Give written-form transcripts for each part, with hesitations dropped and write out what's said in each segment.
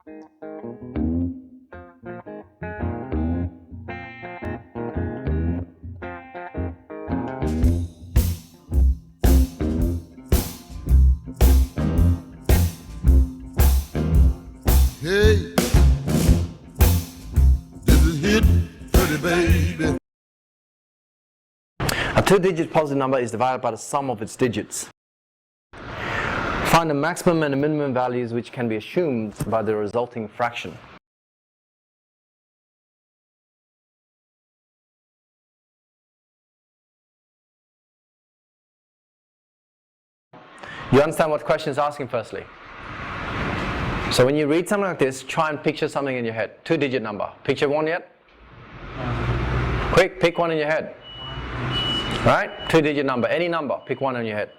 Hey, this is hit for the baby. A two-digit positive number is divided by the sum of its digits. Find the maximum and the minimum values which can be assumed by the resulting fraction. You understand what the question is asking firstly? So when you read something like this, try and picture something in your head. Two-digit number. Picture one yet? Quick, pick one in your head. Right? Two-digit number. Any number. Pick one in your head.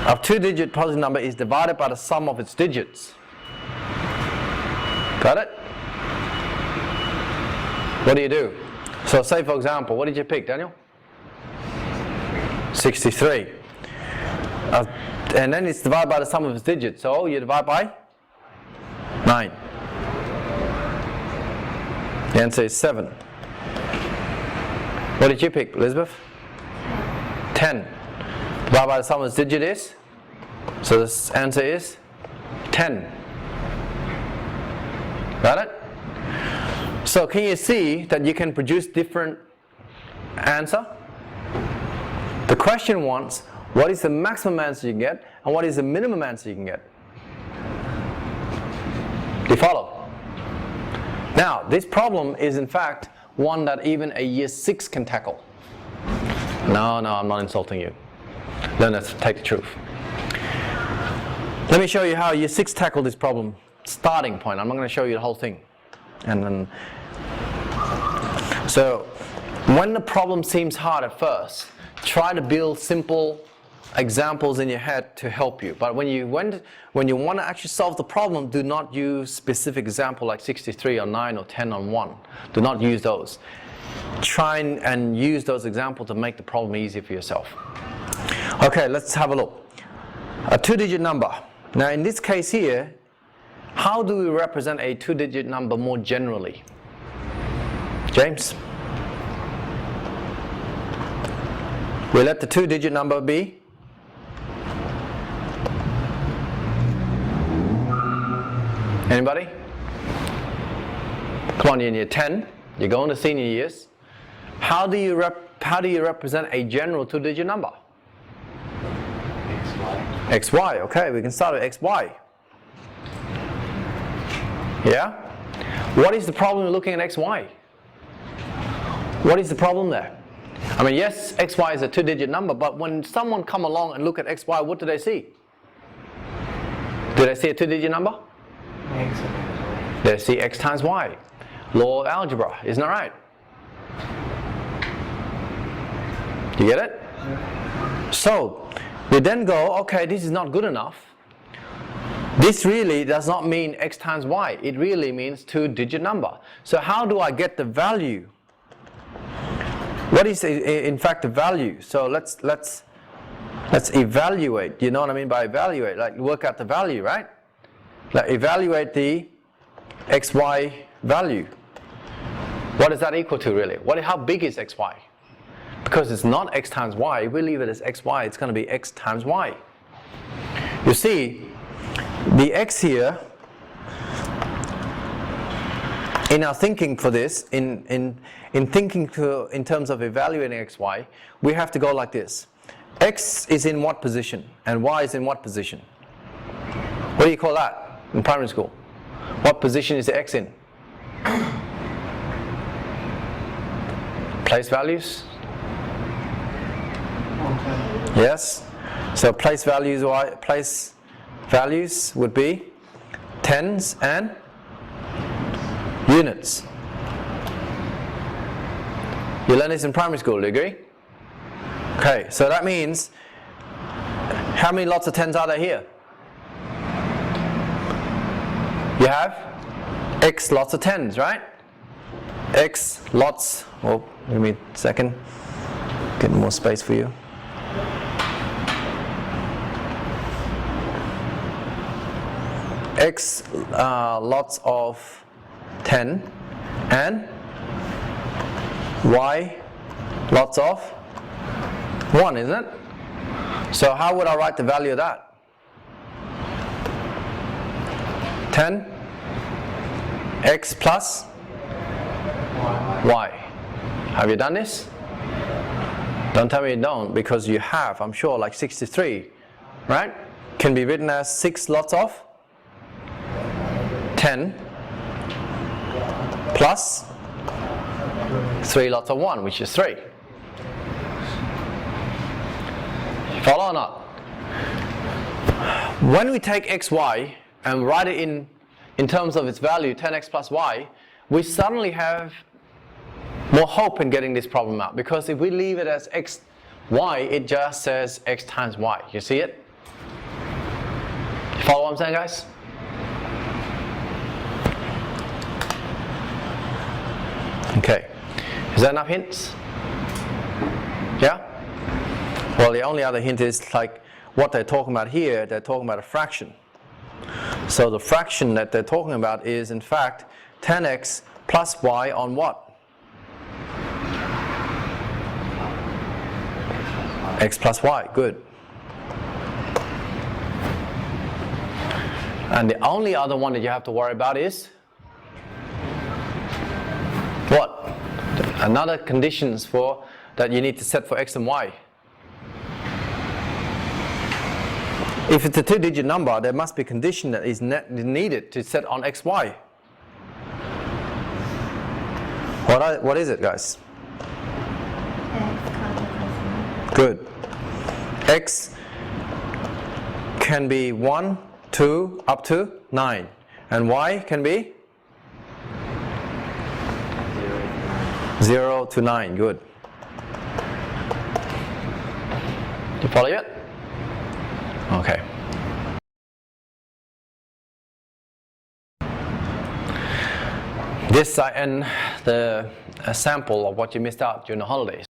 A two-digit positive number is divided by the sum of its digits. Got it? What do? So say for example, what did you pick, Daniel? 63. And then it's divided by the sum of its digits. So you divide by 9. The answer is 7. What did you pick, Elizabeth? 10. Divided by the sum of its digit is? So this answer is 10. Got it? So can you see that you can produce different answer? The question wants, what is the maximum answer you can get and what is the minimum answer you can get? Do you follow? Now, this problem is in fact one that even a year 6 can tackle. No, I'm not insulting you. Let's take the truth. Let me show you how year 6 tackled this problem. Starting point. I'm not going to show you the whole thing. And then, so when the problem seems hard at first, try to build simple examples in your head to help you. But when you want to actually solve the problem, do not use specific example like 63 or 9 or 10 on 1. Do not use those. Try and use those examples to make the problem easier for yourself. Okay, let's have a look. A two-digit number. Now in this case here, how do we represent a two-digit number more generally? James? We let the two-digit number be? Anybody? Come on, you're in year 10. You're going to senior years. How do you represent a general two-digit number? XY. XY, okay, we can start with XY. Yeah? What is the problem with looking at XY? What is the problem there? I mean, yes, XY is a two-digit number, but when someone come along and look at XY, what do they see? Do they see a two-digit number? X. They see X times Y. Law of algebra, isn't that right? You get it? So, we then go, okay, this is not good enough. This really does not mean X times Y. It really means two-digit number. So how do I get the value? What is in fact the value? So let's evaluate. You know what I mean by evaluate? Like work out the value, right? Like evaluate the XY value. What is that equal to really? How big is XY? Because it's not X times Y, if we leave it as XY, it's going to be X times Y. You see, the X here, in our thinking for this, in thinking in terms of evaluating XY, we have to go like this. X is in what position and Y is in what position? What do you call that in primary school? What position is the X in? Place values? Okay. Yes. So place values would be tens and units. You learn this in primary school, do you agree? Okay, so that means how many lots of tens are there here? You have X lots of tens, right? X lots, oh, give me a second, get more space for you. x lots of 10 and y lots of 1, isn't it? So how would I write the value of that? 10 x plus y. Have you done this? Don't tell me you don't, because you have, I'm sure, like 63, right? Can be written as 6 lots of 10 plus 3 lots of 1, which is 3. Follow or not? When we take xy and write it in terms of its value, 10x plus y, we suddenly have more hope in getting this problem out, because if we leave it as xy, it just says x times y. You see it? You follow what I'm saying, guys? Okay. Is that enough hints? Yeah? Well, the only other hint is like what they're talking about here, they're talking about a fraction. So the fraction that they're talking about is in fact 10x plus y on what? X plus y, good. And the only other one that you have to worry about is what? Another conditions for that you need to set for x and y. If it's a 2-digit number, there must be a condition that is needed to set on x, y. What is it, guys? Good. X can be 1, 2, up to 9. And y can be 0 to 9. Good. You follow it? Okay. This I end the sample of what you missed out during the holidays.